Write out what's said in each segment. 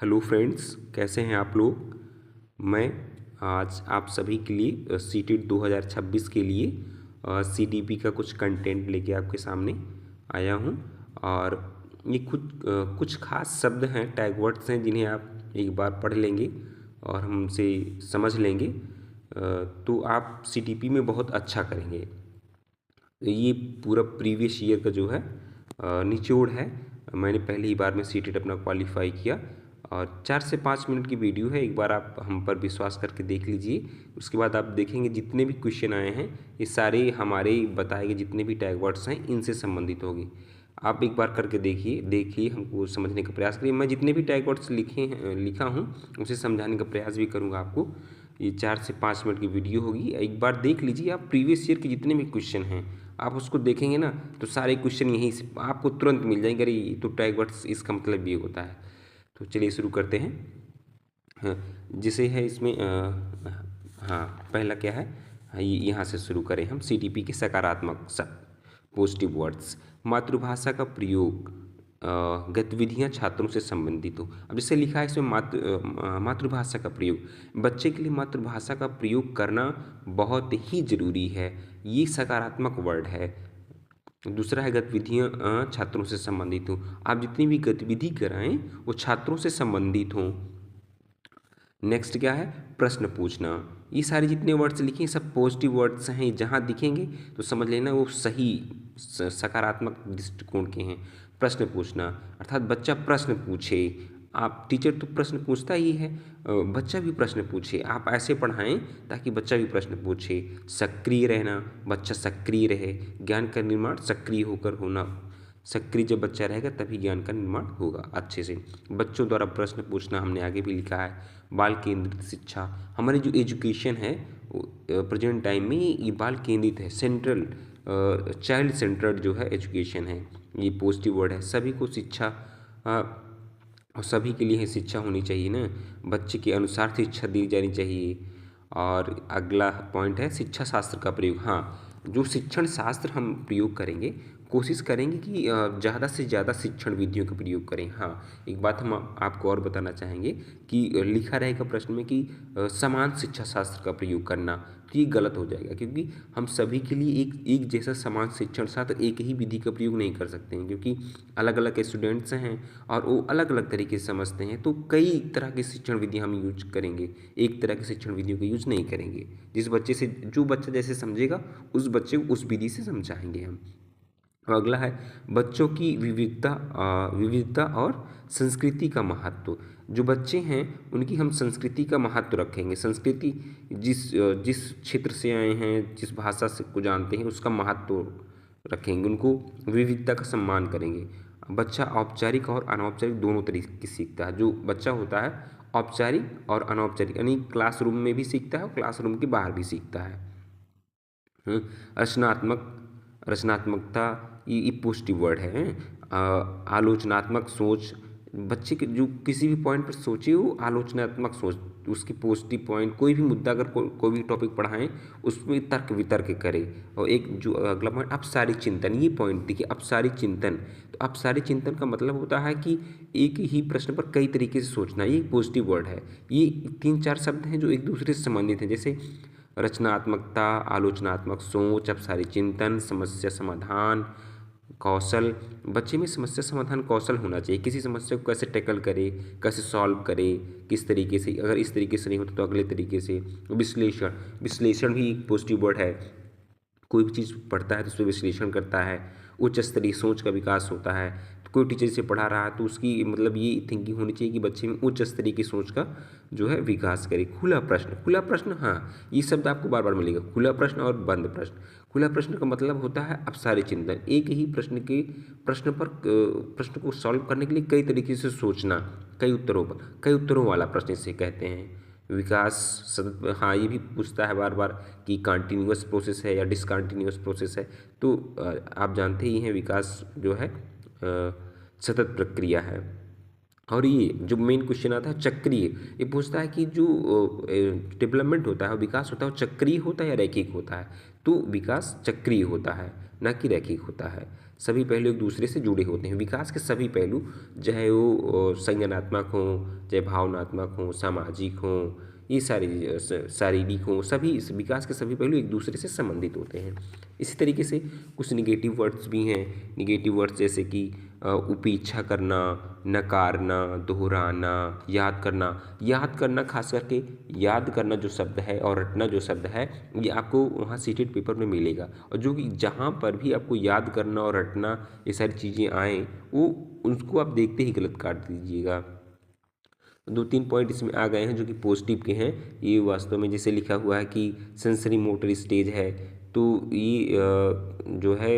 Hello friends, कैसे हैं आप लोग। मैं आज आप सभी के लिए सीटेट 2026 के लिए सीडीपी का कुछ कंटेंट लेके आपके सामने आया हूं। और ये कुछ खास शब्द हैं, टैग वर्ड्स हैं, जिन्हें आप एक बार पढ़ लेंगे और हमसे समझ लेंगे तो आप सीडीपी में बहुत अच्छा करेंगे। ये पूरा प्रीवियस ईयर का जो है निचोड़ है। मैंने पहली ही बार में सीटेट अपना क्वालिफाई किया और 4 से 5 मिनट की वीडियो है। एक बार आप हम पर विश्वास करके देख लीजिए। उसके बाद आप देखेंगे जितने भी क्वेश्चन आए हैं ये सारे हमारे बताए गए जितने भी टैग वर्ड्स हैं इनसे संबंधित होंगे। आप एक बार करके देखिए हमको समझने का प्रयास करिए। मैं जितने भी टैग वर्ड्स लिखा हूँ उसे समझाने का प्रयास भी करूँगा आपको। ये 4 से 5 मिनट की वीडियो होगी। एक बार देख लीजिए। आप प्रीवियस ईयर के जितने भी क्वेश्चन हैं आप उसको देखेंगे ना तो सारे क्वेश्चन यहीं से आपको तुरंत मिल जाएंगे। अरे ये तो टैग वर्ड्स इसका मतलब ये होता है। तो चलिए शुरू करते हैं। हाँ, जिसे है इसमें हाँ, पहला क्या है। हाँ, यहाँ से शुरू करें हम। सीडीपी के सकारात्मक शब्द, पॉजिटिव वर्ड्स। मातृभाषा का प्रयोग, गतिविधियाँ छात्रों से संबंधित हो। अब जैसे लिखा है इसमें मातृभाषा का प्रयोग, बच्चे के लिए मातृभाषा का प्रयोग करना बहुत ही जरूरी है। ये सकारात्मक वर्ड है। दूसरा है गतिविधियाँ छात्रों से संबंधित हो। आप जितनी भी गतिविधि कराएं वो छात्रों से संबंधित हों। नेक्स्ट क्या है, प्रश्न पूछना। ये सारे जितने वर्ड्स लिखे हैं सब पॉजिटिव वर्ड्स हैं। जहाँ दिखेंगे तो समझ लेना वो सही सकारात्मक दृष्टिकोण के हैं। प्रश्न पूछना अर्थात बच्चा प्रश्न पूछे। आप टीचर तो प्रश्न पूछता ही है, बच्चा भी प्रश्न पूछे। आप ऐसे पढ़ाएं ताकि बच्चा भी प्रश्न पूछे। सक्रिय रहना, बच्चा सक्रिय रहे। ज्ञान का निर्माण सक्रिय होकर होना। सक्रिय जब बच्चा रहेगा तभी ज्ञान का निर्माण होगा अच्छे से। बच्चों द्वारा प्रश्न पूछना हमने आगे भी लिखा है। बाल केंद्रित शिक्षा, हमारी जो एजुकेशन है प्रेजेंट टाइम में ये बाल केंद्रित है। सेंट्रल चाइल्ड सेंटर्ड जो है एजुकेशन है। ये पॉजिटिव वर्ड है। सभी को शिक्षा और सभी के लिए शिक्षा होनी चाहिए ना। बच्चे के अनुसार शिक्षा दी जानी चाहिए। और अगला पॉइंट है शिक्षा शास्त्र का प्रयोग। हाँ, जो शिक्षण शास्त्र हम प्रयोग करेंगे कोशिश करेंगे कि ज़्यादा से ज़्यादा शिक्षण विधियों का प्रयोग करें। हाँ, एक बात हम आपको और बताना चाहेंगे कि लिखा रहेगा प्रश्न में कि समान शिक्षा शास्त्र का प्रयोग करना, तो ये गलत हो जाएगा क्योंकि हम सभी के लिए एक जैसा समान शिक्षण शास्त्र एक ही विधि का प्रयोग नहीं कर सकते हैं, क्योंकि अलग अलग स्टूडेंट्स हैं और वो अलग अलग तरीके से समझते हैं। तो कई तरह की शिक्षण विधि हम यूज करेंगे, एक तरह की शिक्षण विधियों का यूज नहीं करेंगे। जिस बच्चे से जो बच्चा जैसे समझेगा उस बच्चे को उस विधि से समझाएंगे हम। अगला है बच्चों की विविधता और संस्कृति का महत्व। जो बच्चे हैं उनकी हम संस्कृति का महत्व रखेंगे। संस्कृति जिस क्षेत्र से आए हैं, जिस भाषा से को जानते हैं उसका महत्व रखेंगे। उनको विविधता का सम्मान करेंगे। बच्चा औपचारिक और अनौपचारिक दोनों तरीके की सीखता है। जो बच्चा होता है औपचारिक और अनौपचारिक यानी क्लासरूम में भी सीखता है और क्लासरूम के बाहर भी सीखता है। रचनात्मक रचनात्मकता ये पॉजिटिव वर्ड है। आलोचनात्मक सोच, बच्चे के जो किसी भी पॉइंट पर सोचे वो आलोचनात्मक सोच, उसके पॉजिटिव पॉइंट। कोई भी मुद्दा अगर कोई भी टॉपिक पढ़ाएं उसमें तर्क वितर्क करे। और एक जो अगला पॉइंट अपसारिक चिंतन, ये पॉइंट देखिए अपसारिक चिंतन। तो अपसारिक चिंतन का मतलब होता है कि एक ही प्रश्न पर कई तरीके से सोचना, ये पॉजिटिव वर्ड है। ये 3-4 शब्द हैं जो एक दूसरे से संबंधित हैं, जैसे रचनात्मकता, आलोचनात्मक सोच, अपसारिक चिंतन, समस्या समाधान कौशल। बच्चे में समस्या समाधान कौशल होना चाहिए। किसी समस्या को कैसे टैकल करे, कैसे सॉल्व करे, किस तरीके से, अगर इस तरीके से नहीं होता तो अगले तरीके से। विश्लेषण, विश्लेषण भी एक पॉजिटिव वर्ड है। कोई भी चीज़ पढ़ता है तो उस पर विश्लेषण करता है। उच्च स्तरीय सोच का विकास होता है। तो कोई टीचर से पढ़ा रहा है तो उसकी मतलब ये थिंकिंग होनी चाहिए कि बच्चे में उच्च स्तरीय की सोच का जो है विकास करे। खुला प्रश्न, खुला प्रश्न, हाँ ये शब्द आपको बार बार मिलेगा। खुला प्रश्न और बंद प्रश्न। खुला प्रश्न का मतलब होता है अपसारी चिंतन। एक ही प्रश्न को सॉल्व करने के लिए कई तरीके से सोचना, कई उत्तरों वाला प्रश्न इसे कहते हैं। विकास सतत, हाँ ये भी पूछता है बार बार कि कंटिन्यूअस प्रोसेस है या डिसकंटिन्यूअस प्रोसेस है। तो आप जानते ही हैं विकास जो है सतत प्रक्रिया है। और ये जो मेन क्वेश्चन आता है चक्रीय, ये पूछता है कि जो डेवलपमेंट होता है, विकास होता है, वो चक्रीय होता है या रैखिक होता है। तो विकास चक्रीय होता है ना कि रैखिक होता है। सभी पहलू एक दूसरे से जुड़े होते हैं। विकास के सभी पहलू, चाहे वो संज्ञानात्मक हों, चाहे भावनात्मक हों, सामाजिक हों, ये सारी शारीरिक हों, सभी इस विकास के सभी पहलू एक दूसरे से संबंधित होते हैं। इसी तरीके से कुछ निगेटिव वर्ड्स भी हैं। निगेटिव वर्ड्स जैसे कि उपेक्षा करना, नकारना, दोहराना, याद करना। याद करना, खास करके याद करना जो शब्द है और रटना जो शब्द है, ये आपको वहाँ सीटेड पेपर में मिलेगा। और जो कि जहाँ पर भी आपको याद करना और रटना ये सारी चीज़ें आएँ, वो उसको आप देखते ही गलत काट दीजिएगा। 2-3 पॉइंट इसमें आ गए हैं जो कि पॉजिटिव के हैं। ये वास्तव में जैसे लिखा हुआ है कि सेंसरी मोटर स्टेज है, तो ये जो है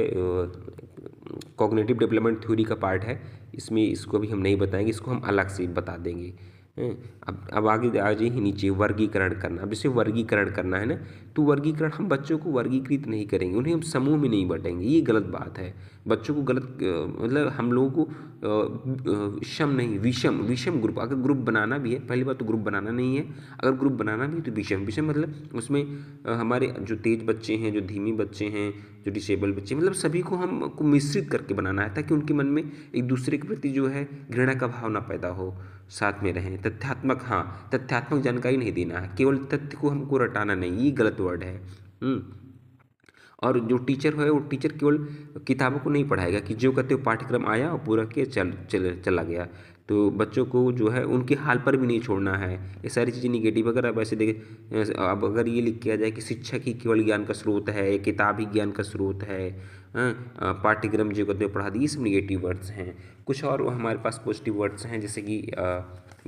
कॉग्निटिव डेवलपमेंट थ्योरी का पार्ट है। इसमें इसको अभी हम नहीं बताएंगे, इसको हम अलग से बता देंगे। अब आगे आ जाइए नीचे, वर्गीकरण करना। अब जैसे वर्गीकरण करना है ना, तो वर्गीकरण, हम बच्चों को वर्गीकृत नहीं करेंगे, उन्हें हम समूह में नहीं बांटेंगे, ये गलत बात है। बच्चों को गलत मतलब हम लोगों को विषम नहीं, विषम विषम ग्रुप, अगर ग्रुप बनाना भी है, पहली बात तो ग्रुप बनाना नहीं है। अगर ग्रुप बनाना भी है तो विषम विषम मतलब उसमें हमारे जो तेज बच्चे हैं, जो धीमी बच्चे हैं, जो डिसेबल बच्चे, मतलब सभी को हमको मिश्रित करके बनाना है, ताकि उनके मन में एक दूसरे के प्रति जो है घृणा का भाव ना पैदा हो, साथ में रहें। तथ्यात्मक, हाँ, तथ्यात्मक जानकारी नहीं देना है, केवल तथ्य को हमको रटाना नहीं, ये गलत वर्ड है। और जो टीचर है वो टीचर केवल किताबों को नहीं पढ़ाएगा कि जो कहते हो पाठ्यक्रम आया और पूरा किया चला गया। तो बच्चों को जो है उनके हाल पर भी नहीं छोड़ना है। ये सारी चीज़ें निगेटिव, अगर आप ऐसे देखें, अब अगर ये लिख किया जाए कि शिक्षक ही केवल ज्ञान का स्रोत है, किताब ही ज्ञान का स्रोत है, पाठ्यक्रम जो कहते हो पढ़ा दी, ये सब निगेटिव वर्ड्स हैं। कुछ और हमारे पास पॉजिटिव वर्ड्स हैं, जैसे कि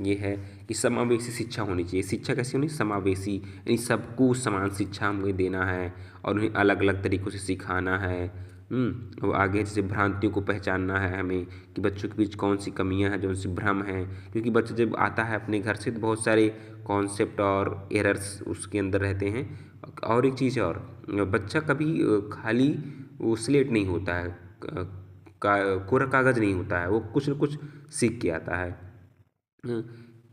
ये है कि समावेशी शिक्षा होनी चाहिए। शिक्षा कैसी होनी? समावेशी, यानी सबको समान शिक्षा हमें देना है और उन्हें अलग अलग तरीक़ों से सिखाना है। और आगे जैसे भ्रांतियों को पहचानना है हमें कि बच्चों के बीच कौन सी कमियां हैं, जो उनसे भ्रम हैं, क्योंकि बच्चा जब आता है अपने घर से तो बहुत सारे कॉन्सेप्ट और एरर्स उसके अंदर रहते हैं। और एक चीज़ और, बच्चा कभी खाली वो स्लेट नहीं होता है, कोरा कागज़ नहीं होता है, वो कुछ न कुछ सीख के आता है।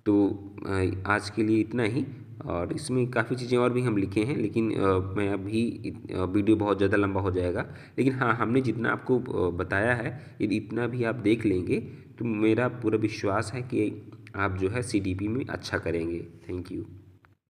तो आज के लिए इतना ही। और इसमें काफ़ी चीज़ें और भी हम लिखे हैं, लेकिन मैं अभी वीडियो बहुत ज़्यादा लंबा हो जाएगा। लेकिन हाँ, हमने जितना आपको बताया है, यदि इतना भी आप देख लेंगे तो मेरा पूरा विश्वास है कि आप जो है CDP में अच्छा करेंगे। Thank you.